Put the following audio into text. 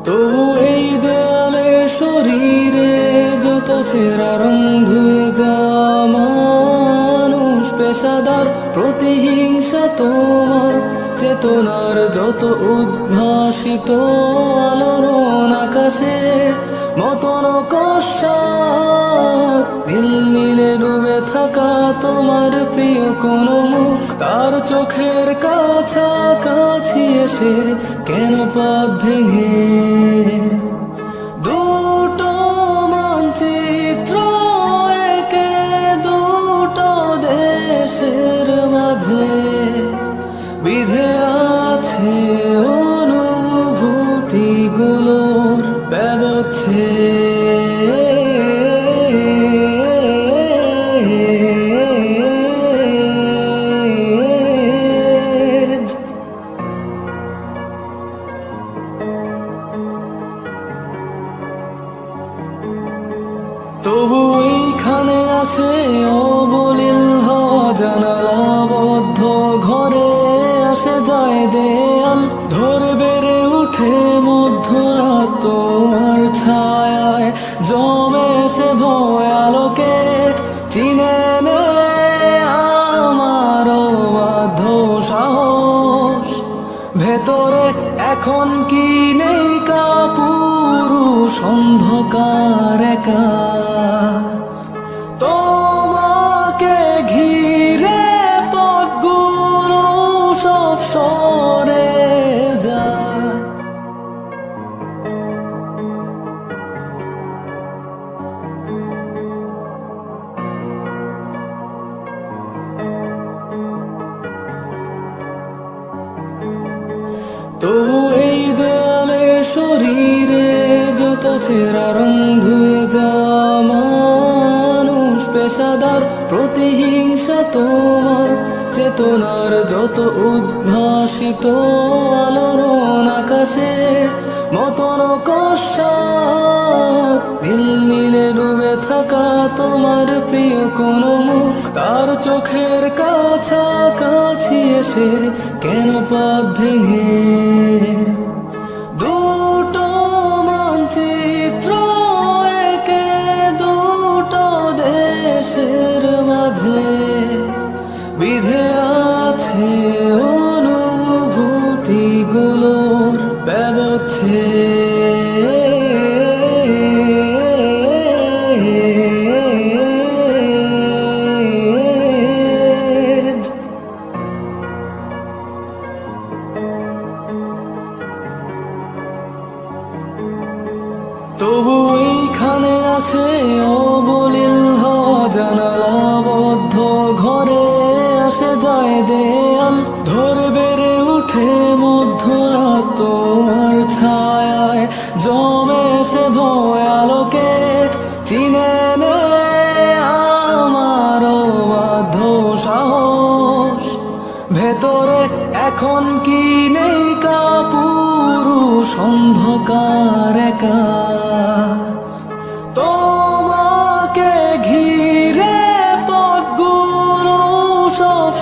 তবু এই দেয়ালে শরীরে যত ছেঁড়া রং ধুয়ে যাওয়া মানুষ, পেশাদার প্রতিহিংসা তোমার চেতনার যত উদ্ভাসিত আলোড়ন, আকাশের মতন কষাক নীল নীলে ডুবে থাকা তোমার প্রিয় কোন মুখ, তার চোখের কাছাকাছি এসে কেন পথ ভেঙে দুটো মানচিত্র একে দুটো দেশের মাঝে বিধে আছে অনুভূতিগুলোর ব্যবচ্ছেদ। তবু এইখানে আছে অবলীল হওয়া জানালাবদ্ধ ঘরে, আসে যায় দেয়াল ধরে বেড়ে উঠে মধ্যরাত তোমার ছায়ায় জমে সে ভয় আলোকে চিনে নে আমার অবাধ্য সাহস, ভেতরে এখন কি নেই কাপুরুষ অন্ধকার একা, তোমাকে ঘিরে পথগুলো সব সরে যায়। তবু এই দেয়ালে শরীরে যত ছেঁড়া রং ধুয়ে যাওয়া মানুষ, পেশাদার প্রতিহিংসা তোমার চেতনার যত উদ্ভাসিত আলোড়ন, আকাশের মতন কষাক নীল নীলে ডুবে থাকা তোমার প্রিয় কোন মুখ, তার চোখের কাছাকাছি এসে কেন পথ ভেঙে দুটো মানচিত্র একে দুটো দেশের মাঝে বিধে আছে অনুভূতিগুলোর ব্যবচ্ছেদ। তবু এইখানে আছে অবলীল হওয়া জানালাবদ্ধ ঘরে, আসে যায় দেয়াল ধরে বেড়ে উঠে মধ্যরাত তোমার ছায়ায় জমে সে ভয় আলোকে চিনে নে আমার অবাধ্য সাহস, ভেতরে এখন কি নেই কাপুরুষ অন্ধকার একা, তোমাকে ঘিরে পথগুলো সব